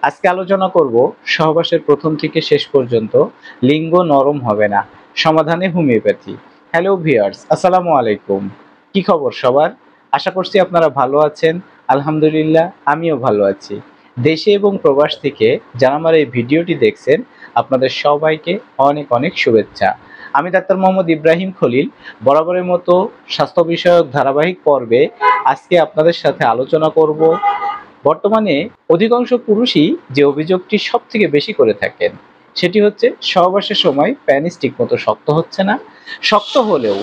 আজকে আলোচনা করব সহবাসের প্রথম থেকে শেষ পর্যন্ত লিঙ্গ নরম হবে না, সমাধানে হোমিওপ্যাথি। হ্যালো ভিউয়ার্স, আসসালামু আলাইকুম। কি খবর সবার? আশা করছি আপনারা ভালো আছেন। আলহামদুলিল্লাহ, আমিও ভালো আছি। দেশে এবং প্রবাস থেকে যারা আমার এই ভিডিওটি দেখছেন, আপনাদের সবাইকে অনেক অনেক শুভেচ্ছা। আমি ডাক্তার মোহাম্মদ ইব্রাহিম খলিল বরাবরের মতো স্বাস্থ্য বিষয়ক ধারাবাহিক পর্বে আজকে আপনাদের সাথে আলোচনা করব বর্তমানে অধিকাংশ পুরুষই যে অভিযোগটি সব থেকে বেশি করে থাকেন সেটি হচ্ছে সহবাসের সময় প্যানিস ঠিকমতো শক্ত হচ্ছে না, শক্ত হলেও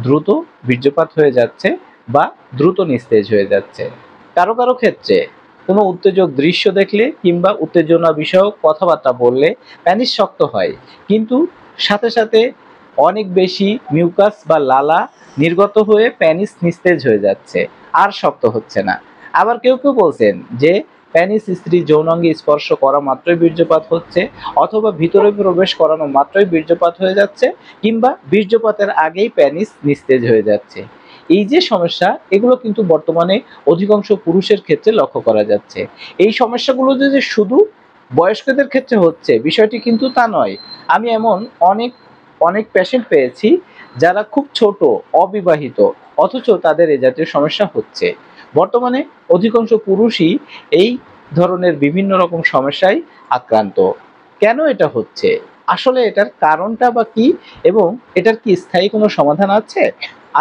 দ্রুত বীর্যপাত হয়ে যাচ্ছে বা দ্রুত নিস্তেজ হয়ে যাচ্ছে। কারো কারো ক্ষেত্রে কোনো উত্তেজক দৃশ্য দেখলে কিংবা উত্তেজনা বিষয়ক কথাবার্তা বললে প্যানিস শক্ত হয়, কিন্তু সাথে সাথে অনেক বেশি মিউকাস বা লালা নির্গত হয়ে প্যানিস নিস্তেজ হয়ে যাচ্ছে, আর শক্ত হচ্ছে না। আবার কেউ কেউ বলছেন যে প্যানিস স্ত্রী যৌনাঙ্গে স্পর্শ করা মাত্রই বীর্যপাত হচ্ছে, অথবা ভিতরে প্রবেশ করানো মাত্রই বীর্যপাত হয়ে যাচ্ছে, কিংবা বীর্যপাতের আগেই প্যানিস নিস্তেজ হয়ে যাচ্ছে। এই যে সমস্যা, এগুলো কিন্তু বর্তমানে অধিকাংশ পুরুষের ক্ষেত্রে লক্ষ্য করা যাচ্ছে। এই সমস্যাগুলো যে শুধু বয়স্কদের ক্ষেত্রে হচ্ছে বিষয়টি কিন্তু তা নয়। আমি এমন অনেক অনেক পেশেন্ট পেয়েছি যারা খুব ছোট, অবিবাহিত, অথচ তাদের এ জাতীয় সমস্যা হচ্ছে। বর্তমানে অধিকাংশ পুরুষই এই ধরনের বিভিন্ন রকম সমস্যায় আক্রান্ত। কেন এটা হচ্ছে? আসলে এটার কারণটা বা কি, এবং এটার কি স্থায়ী কোনো সমাধান আছে?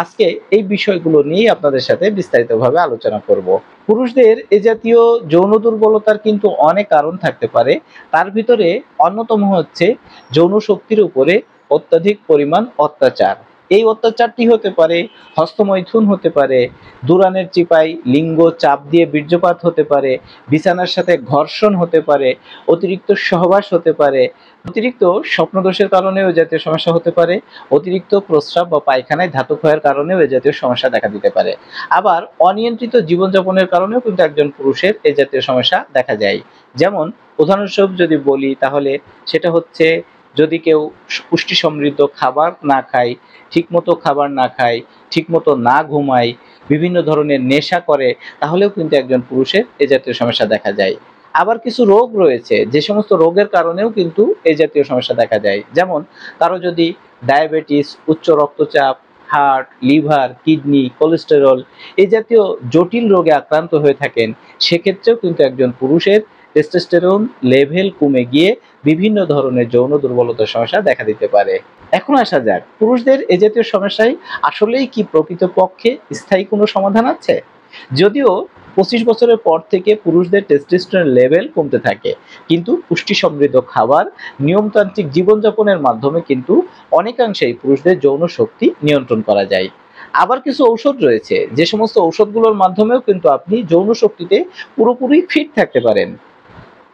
আজকে এই বিষয়গুলো নিয়েই আপনাদের সাথে বিস্তারিতভাবে আলোচনা করব। পুরুষদের এ জাতীয় যৌন দুর্বলতার কিন্তু অনেক কারণ থাকতে পারে। তার ভিতরে অন্যতম হচ্ছে যৌন শক্তির উপরে অত্যাধিক পরিমাণ অত্যাচার। এই অত্যাচারটি হতে পারে হস্তমৈথুন, হতে পারে দুরানের চিপায় লিঙ্গ চাপ দিয়ে বীর্যপাত হতে পারে, বিছানার সাথে ঘর্ষণ হতে পারে, অতিরিক্ত সহবাস হতে পারে, অতিরিক্ত স্বপ্নদোষের কারণেও এ জাতীয় সমস্যা হতে পারে, অতিরিক্ত প্রস্রাব বা পায়খানায় ধাতু ক্ষয়ের কারণেও এ জাতীয় সমস্যা দেখা দিতে পারে। আবার অনিয়ন্ত্রিত জীবনযাপনের কারণেও কিন্তু একজন পুরুষের এ জাতীয় সমস্যা দেখা যায়। যেমন উদাহরণস্বরূপ যদি বলি, তাহলে সেটা হচ্ছে যদি কেউ পুষ্টি সমৃদ্ধ খাবার না খায়, ঠিকমতো খাবার না খায়, ঠিকমতো না ঘুমায়, বিভিন্ন ধরনের নেশা করে, তাহলেও কিন্তু একজন পুরুষের এ জাতীয় সমস্যা দেখা যায়। আবার কিছু রোগ রয়েছে যে সমস্ত রোগের কারণেও কিন্তু এই জাতীয় সমস্যা দেখা যায়। যেমন কারো যদি ডায়াবেটিস, উচ্চ রক্তচাপ, হার্ট, লিভার, কিডনি, কোলেস্টেরল এই জাতীয় জটিল রোগে আক্রান্ত হয়ে থাকেন, সেক্ষেত্রেও কিন্তু একজন পুরুষের টেস্টোস্টেরন লেভেল কমে গিয়ে বিভিন্ন ধরনের যৌন দুর্বলতার সমস্যা দেখা দিতে পারে। এখন আসা যাক, পুরুষদের এ জাতীয় সমস্যায় আসলেই কি প্রকৃতপক্ষে স্থায়ী কোনো সমাধান আছে? যদিও 25 বছরের পর থেকে পুরুষদের টেস্টোস্টেরন লেভেল কমতে থাকে, কিন্তু পুষ্টি সমৃদ্ধ খাবার, নিয়মতান্ত্রিক জীবনযাপনের মাধ্যমে কিন্তু অনেকাংশেই পুরুষদের যৌন শক্তি নিয়ন্ত্রণ করা যায়। আবার কিছু ঔষধ রয়েছে যে সমস্ত ঔষধগুলোর মাধ্যমেও কিন্তু আপনি যৌন শক্তিতে পুরোপুরি ফিট থাকতে পারেন।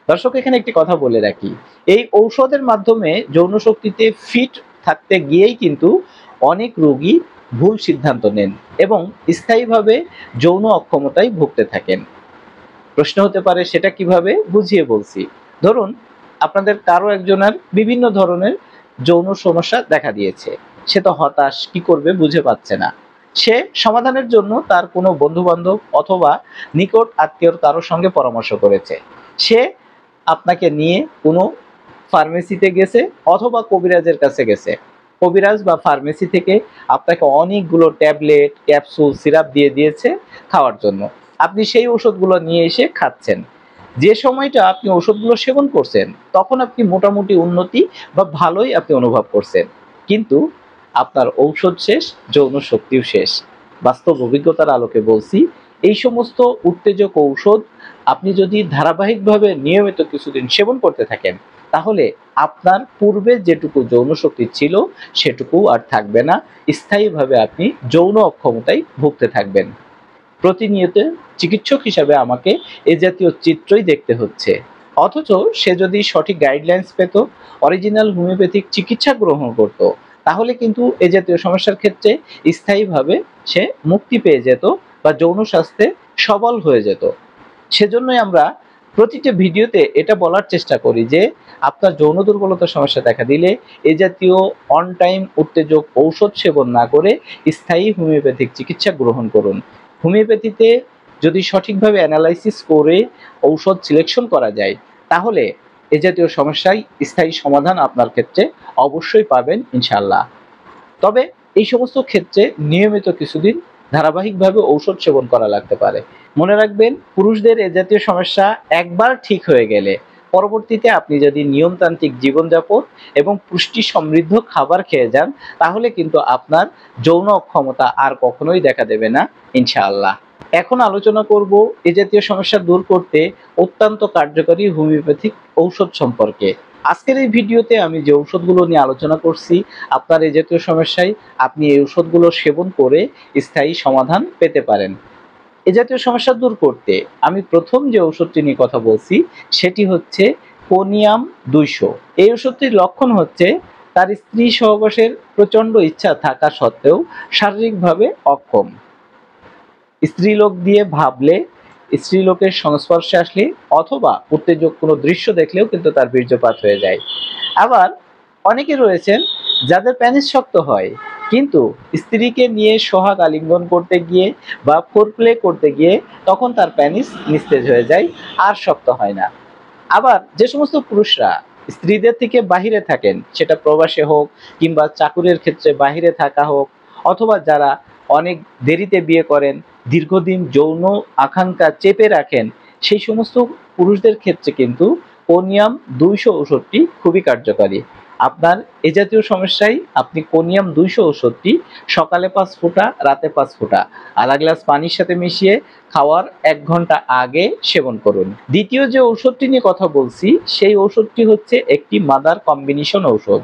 দর্শক, এখানে একটি কথা বলে রাখি, এই ঔষধের মাধ্যমে যৌন শক্তিতে ফিট থাকতে গিয়েই কিন্তু অনেক রোগী ভুল সিদ্ধান্ত নেন এবং স্থায়ীভাবে যৌন অক্ষমতায় ভুগতে থাকেন। প্রশ্ন হতে পারে সেটা কিভাবে? বুঝিয়ে বলছি। ধরুন আপনাদের কারো একজনের বিভিন্ন ধরনের যৌন সমস্যা দেখা দিয়েছে, সে তো হতাশ, কি করবে বুঝে পাচ্ছে না। সে সমাধানের জন্য তার কোনো বন্ধু বান্ধব অথবা নিকট আত্মীয়র কারোর সঙ্গে পরামর্শ করেছে। সে আপনাকে নিয়ে কোনো ফার্মেসিতে গেছে অথবা কবিরাজের কাছে গেছে। কবিরাজ বা ফার্মেসি থেকে আপনাকে অনেকগুলো ট্যাবলেট, ক্যাপসুল, সিরাপ দিয়ে দিয়েছে খাওয়ার জন্য। আপনি সেই ওষুধগুলো নিয়ে এসে খাচ্ছেন। যে সময়টা আপনি ওষুধগুলো সেবন করছেন, তখন আপনি মোটামুটি উন্নতি বা ভালোই আপনি অনুভব করছেন, কিন্তু আপনার ঔষধ শেষ, যৌন শক্তিও শেষ। বাস্তব অভিজ্ঞতার আলোকে বলছি, এই সমস্ত উত্তেজক ঔষধ আপনি যদি ধারাবাহিকভাবে নিয়মিত কিছুদিন সেবন করতে থাকেন, তাহলে আপনার পূর্বে যেটুকু যৌন শক্তি ছিল সেটুকু আর থাকবে না। স্থায়ীভাবে আপনি যৌন অক্ষমতায় ভুগতে থাকবেন। প্রতিনিয়ত চিকিৎসক হিসাবে আমাকে এ জাতীয় চিত্রই দেখতে হচ্ছে। অথচ সে যদি সঠিক গাইডলাইন্স পেত, অরিজিনাল হোমিওপ্যাথিক চিকিৎসা গ্রহণ করত, তাহলে কিন্তু এ জাতীয় সমস্যার ক্ষেত্রে স্থায়ীভাবে সে মুক্তি পেয়ে যেত বা যৌন স্বাস্থ্যে সবল হয়ে যেত। সেজন্যই আমরা প্রতিটা ভিডিওতে এটা বলার চেষ্টা করি যে আপনার যৌন দুর্বলতার সমস্যা দেখা দিলে এ জাতীয় অন টাইম উত্তেজক ঔষধ সেবন না করে স্থায়ী হোমিওপ্যাথিক চিকিৎসা গ্রহণ করুন। হোমিওপ্যাথিতে যদি সঠিকভাবে অ্যানালাইসিস করে ঔষধ সিলেকশন করা যায়, তাহলে এ জাতীয় সমস্যায় স্থায়ী সমাধান আপনার ক্ষেত্রে অবশ্যই পাবেন ইনশাআল্লাহ। তবে এই সমস্ত ক্ষেত্রে নিয়মিত কিছুদিন ধারাবাহিকভাবে ঔষধ সেবন করা লাগতে পারে। মনে রাখবেন, পুরুষদের এ জাতীয় সমস্যা একবার ঠিক হয়ে গেলে পরবর্তীতে আপনি যদি নিয়মতান্ত্রিক জীবনযাপন এবং পুষ্টি সমৃদ্ধ খাবার খেয়ে যান, তাহলে কিন্তু আপনার যৌন অক্ষমতা আর কখনোই দেখা দেবে না ইনশাআল্লাহ। এখন আলোচনা করব এ জাতীয় সমস্যা দূর করতে অত্যন্ত কার্যকরী হোমিওপ্যাথিক ঔষধ সম্পর্কে। আজকের এই ভিডিওতে আমি যে ঔষধগুলো নিয়ে আলোচনা করছি, আপনার এই জাতীয় সমস্যায় আপনি এই ঔষধগুলো সেবন করে স্থায়ী সমাধান পেতে পারেন। এ জাতীয় সমস্যা দূর করতে আমি প্রথম যে ওষুধটি নিয়ে কথা বলছি সেটি হচ্ছে কোনিয়াম 200। এই ওষুধটির লক্ষণ হচ্ছে তার স্ত্রী সহবাসের প্রচন্ড ইচ্ছা থাকা সত্ত্বেও শারীরিকভাবে অক্ষম। স্ত্রীলোক দিয়ে ভাবলে, স্ত্রীলোকের সংস্পর্শে আসলে অথবা উত্তেজক কোনো দৃশ্য দেখলেও কিন্তু তার বীর্যপাত হয়ে যায়। আবার অনেকে রয়েছেন যাদের পেনিস শক্ত হয়, কিন্তু স্ত্রীকে নিয়ে সোহাগ আলিঙ্গন করতে গিয়ে বা ফোরপ্লে করতে গিয়ে তখন তার পেনিস নিস্তেজ হয়ে যায়, আর শক্ত হয় না। আবার যে সমস্ত পুরুষরা স্ত্রীদের থেকে বাহিরে থাকেন, সেটা প্রবাসে হোক কিংবা চাকুরের ক্ষেত্রে বাহিরে থাকা হোক, অথবা যারা অনেক দেরিতে বিয়ে করেন, দীর্ঘদিন যৌন আকাঙ্ক্ষা চেপে রাখেন, সেই সমস্ত পুরুষদের ক্ষেত্রে কিন্তু কোনিয়াম 200 ওষুধটি খুবই কার্যকারী। আপনার এ জাতীয় সমস্যায় আপনি কোনিয়াম 200 ওষুধটি সকালে 5 ফোঁটা, রাতে 5 ফোঁটা আধা গ্লাস পানির সাথে মিশিয়ে খাওয়ার 1 ঘন্টা আগে সেবন করুন। দ্বিতীয় যে ঔষধটি নিয়ে কথা বলছি, সেই ঔষধটি হচ্ছে একটি মাদার কম্বিনেশন ঔষধ।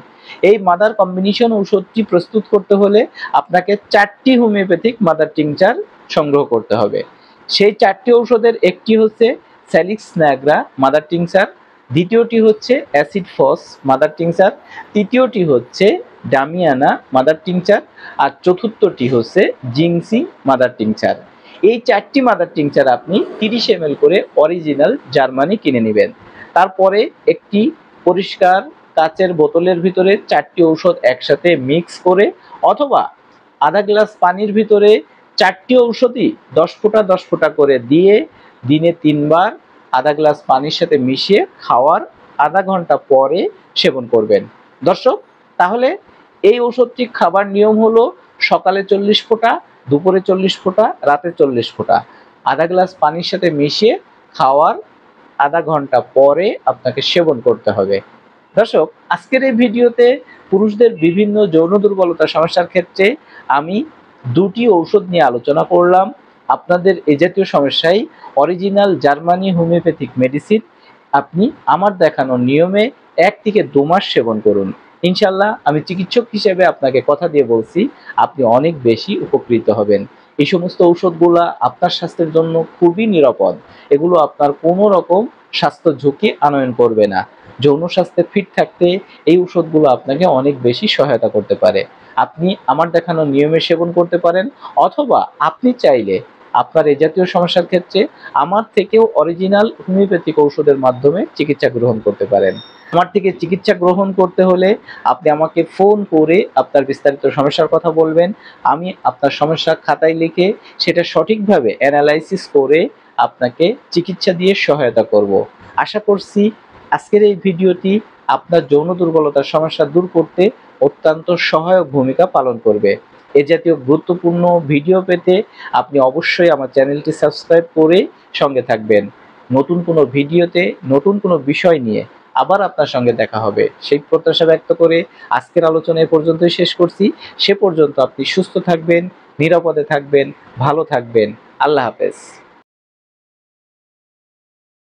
এই মাদার কম্বিনেশন ঔষধটি প্রস্তুত করতে হলে আপনাকে 4টি হোমিওপ্যাথিক মাদার টিংচার সংগ্রহ করতে হবে। সেই 4টি ঔষধের একটি হচ্ছে স্যালিক্স নাগ্রা মাদার টিংচার, দ্বিতীয়টি হচ্ছে অ্যাসিড ফস মাদার টিংচার, তৃতীয়টি হচ্ছে ডামিয়ানা মাদার টিংচার, আর চতুর্থটি হচ্ছে জিংসি মাদার টিংচার। এই 4টি মাদার টিংচার আপনি 30 ml করে অরিজিনাল জার্মানি কিনে নেবেন। তারপরে একটি পরিষ্কার কাচের বোতলের ভিতরে 4টি ঔষধ একসাথে মিক্স করে, অথবা আধা গ্লাস পানির ভিতরে 4টি ঔষধই 10 ফোঁটা 10 ফোঁটা করে দিয়ে দিনে 3 বার আধা গ্লাস পানির সাথে মিশিয়ে খাওয়ার আধা ঘন্টা পরে সেবন করবেন। দর্শক, তাহলে এই ওষুধটি খাবার নিয়ম হলো সকালে 40 ফোঁটা, দুপুরে 40 ফোঁটা, রাতে 40 ফোঁটা আধা গ্লাস পানির সাথে মিশিয়ে খাওয়ার আধা ঘন্টা পরে আপনাকে সেবন করতে হবে। দর্শক, আজকের এই ভিডিওতে পুরুষদের বিভিন্ন যৌন দুর্বলতা সমস্যার ক্ষেত্রে আমি 2টি ঔষধ নিয়ে আলোচনা করলাম। আপনাদের এই জাতীয় সমস্যায় অরিজিনাল জার্মানি হোমিওপ্যাথিক মেডিসিন আপনি আমার দেখানো নিয়মে 1 থেকে 2 মাস সেবন করুন। ইনশাল্লাহ আমি চিকিৎসক হিসেবে আপনাকে কথা দিয়ে বলছি, আপনি অনেক বেশি উপকৃত হবেন। এই সমস্ত ঔষধগুলো আপনার স্বাস্থ্যের জন্য খুবই নিরাপদ। এগুলো আপনার কোনো রকম স্বাস্থ্য ঝুঁকি আনয়ন করবে না। যৌন স্বাস্থ্যে ফিট থাকতে এই ঔষধগুলো আপনাকে অনেক বেশি সহায়তা করতে পারে। আপনি আমার দেখানো নিয়মে সেবন করতে পারেন, অথবা আপনি চাইলে আপনার এই জাতীয় সমস্যার ক্ষেত্রে আমার থেকেও অরিজিনাল হোমিওপ্যাথিক ঔষধের মাধ্যমে চিকিৎসা গ্রহণ করতে পারেন। আমার থেকে চিকিৎসা গ্রহণ করতে হলে আপনি আমাকে ফোন করে আপনার বিস্তারিত সমস্যার কথা বলবেন। আমি আপনার সমস্যা খাতায় লিখে সেটা সঠিকভাবে অ্যানালাইসিস করে আপনাকে চিকিৎসা দিয়ে সহায়তা করব। আশা করছি আজকের এই ভিডিওটি আপনার যৌন দুর্বলতার সমস্যা দূর করতে অত্যন্ত সহায়ক ভূমিকা পালন করবে। এ জাতীয় গুরুত্বপূর্ণ ভিডিও পেতে আপনি অবশ্যই আমার চ্যানেলটি সাবস্ক্রাইব করে সঙ্গে থাকবেন। নতুন কোনো ভিডিওতে নতুন কোনো বিষয় নিয়ে আবার আপনার সঙ্গে দেখা হবে, সেই প্রত্যাশা ব্যক্ত করে আজকের আলোচনা এ পর্যন্তই শেষ করছি। সে পর্যন্ত আপনি সুস্থ থাকবেন, নিরাপদে থাকবেন, ভালো থাকবেন। আল্লাহ হাফেজ।